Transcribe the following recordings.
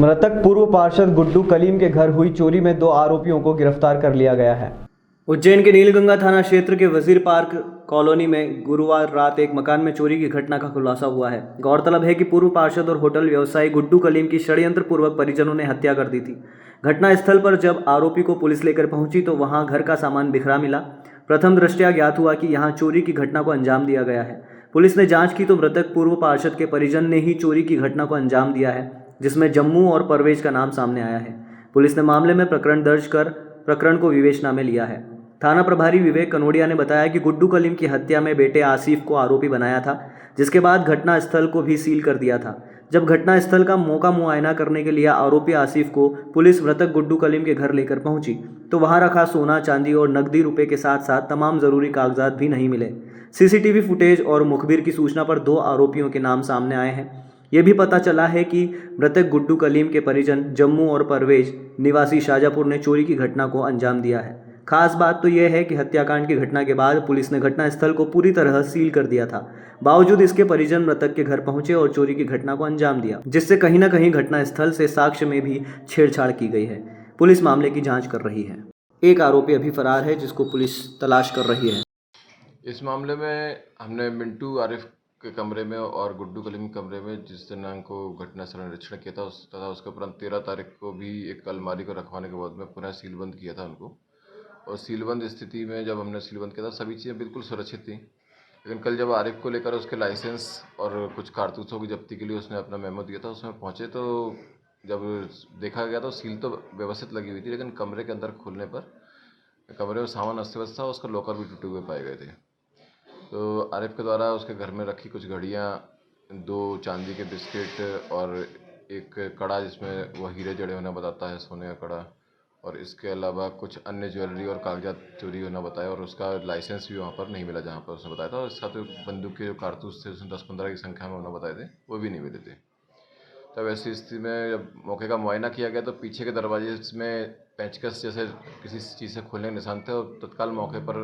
मृतक पूर्व पार्षद गुड्डू कलीम के घर हुई चोरी में 2 आरोपियों को गिरफ्तार कर लिया गया है। उज्जैन के नीलगंगा थाना क्षेत्र के वजीर पार्क कॉलोनी में गुरुवार रात एक मकान में चोरी की घटना का खुलासा हुआ है। गौरतलब है कि पूर्व पार्षद और होटल व्यवसायी गुड्डू कलीम की षड्यंत्र पूर्वक परिजनों ने हत्या कर दी थी। घटना स्थल पर जब आरोपी को पुलिस लेकर पहुंची तो वहां घर का सामान बिखरा मिला। प्रथम दृष्टया ज्ञात हुआ कि यहां चोरी की घटना को अंजाम दिया गया है। पुलिस ने जांच की तो मृतक पूर्व पार्षद के परिजन ने ही चोरी की घटना को अंजाम दिया है, जिसमें जम्मू और परवेज का नाम सामने आया है। पुलिस ने मामले में प्रकरण दर्ज कर प्रकरण को विवेचना में लिया है। थाना प्रभारी विवेक कनोडिया ने बताया कि गुड्डू कलीम की हत्या में बेटे आसिफ को आरोपी बनाया था, जिसके बाद घटना स्थल को भी सील कर दिया था। जब घटना स्थल का मौका मुआयना करने के लिए आरोपी आसिफ को पुलिस मृतक गुड्डू कलीम के घर लेकर पहुंची तो वहां रखा सोना, चांदी और नकदी रुपए के साथ साथ तमाम जरूरी कागजात भी नहीं मिले। सीसीटीवी फुटेज और मुखबिर की सूचना पर 2 आरोपियों के नाम सामने आए हैं। ये भी पता चला है कि मृतक गुड्डू कलीम के परिजन जम्मू और परवेज निवासी शाजापुर ने चोरी की घटना को अंजाम दिया है। खास बात तो यह है कि हत्याकांड की घटना के बाद पुलिस ने घटनास्थल को पूरी तरह सील कर दिया था। बावजूद इसके परिजन मृतक के घर पहुंचे और चोरी की घटना को अंजाम दिया, जिससे कहीं न कहीं घटनास्थल से साक्ष्य में भी छेड़छाड़ की गई है। पुलिस मामले की जांच कर रही है। एक आरोपी अभी फरार है, जिसको पुलिस तलाश कर रही है। इस मामले में हमने मिंटू आरिफ के कमरे में और गुड्डू कलीम के कमरे में जिस दिनांक को घटनास्थल निरीक्षण किया था तथा उसके उपरांत 13 तारीख को भी एक अलमारी को रखवाने के बाद में पुनः सीलबंद किया था उनको। और सीलबंद स्थिति में जब हमने सीलबंद किया था सभी चीज़ें बिल्कुल सुरक्षित थी। लेकिन कल जब आरिफ को लेकर उसके लाइसेंस और कुछ कारतूसों की जब्ती के लिए उसने अपना मेमो दिया था, उसमें पहुँचे तो जब देखा गया तो सील तो व्यवस्थित लगी हुई थी, लेकिन कमरे के अंदर खुलने पर कमरे में सामान अस्त व्यस्त था, उसका लॉकर भी टूटे हुए पाए गए थे। तो आरिफ के द्वारा उसके घर में रखी कुछ घड़ियाँ, 2 चांदी के बिस्किट और एक कड़ा जिसमें वो हीरे जड़े होना बताता है, सोने का कड़ा, और इसके अलावा कुछ अन्य ज्वेलरी और कागजात चोरी होना बताया और उसका लाइसेंस भी वहाँ पर नहीं मिला जहाँ पर उसने बताया था। और साथ बंदूक के जो कारतूस थे उसने 10-15 की संख्या में उन्होंने बताए थे, वो भी नहीं मिले थे। तब ऐसी स्थिति में जब मौके का मुआयना किया गया तो पीछे के दरवाजे में पेंचकस जैसे किसी चीज़ से खोलने के निशान थे और तत्काल मौके पर,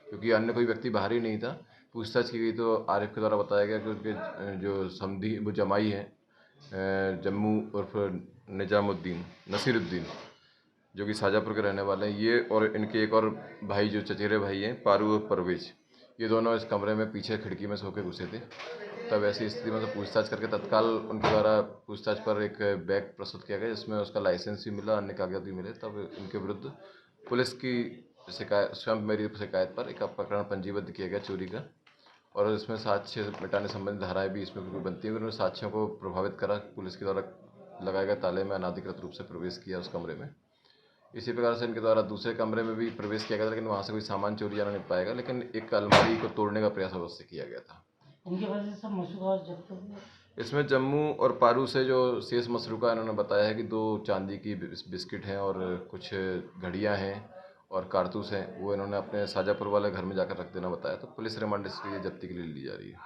क्योंकि अन्य कोई व्यक्ति बाहर ही नहीं था, पूछताछ की गई तो आरिफ के द्वारा बताया गया कि उनके जो समधी वो जमाई है जम्मू उर्फ निजामुद्दीन नसीरुद्दीन, जो कि शाजापुर के रहने वाले हैं, ये और इनके एक और भाई जो चचेरे भाई हैं पारू और परवेज, ये दोनों इस कमरे में पीछे खिड़की में सो के घुसे थे। तब ऐसी स्थिति में तो पूछताछ करके तत्काल उनके द्वारा पूछताछ पर एक बैग प्रस्तुत किया गया जिसमें उसका लाइसेंस भी मिला, अन्य कागजात भी मिले। तब इनके विरुद्ध पुलिस की शिकायत, स्वयं मेरी शिकायत पर एक प्रकरण पंजीबद्ध किया गया चोरी का, और इसमें साक्ष्य मिटाने संबंधित धाराएं भी इसमें बनती हैं। उन्होंने साक्ष्यों को प्रभावित करा, पुलिस के द्वारा लगाए गए ताले में अनाधिकृत रूप से प्रवेश किया उस कमरे में। इसी प्रकार से इनके द्वारा दूसरे कमरे में भी प्रवेश किया गया था, लेकिन वहाँ से कोई सामान चोरी जाना नहीं पाएगा, लेकिन एक अलमारी को तोड़ने का प्रयास अवश्य किया गया था। इनके पास से सब मशरूबात जब्त हो गए। इसमें जम्मू और पारू से जो शेष मसरूका इन्होंने बताया है कि 2 चांदी की बिस्किट हैं और कुछ घड़ियां हैं और कारतूस हैं, वो इन्होंने अपने शाजापुर वाले घर में जाकर रख देना बताया। तो पुलिस रिमांड इसके लिए जब्ती के लिए ली जा रही है।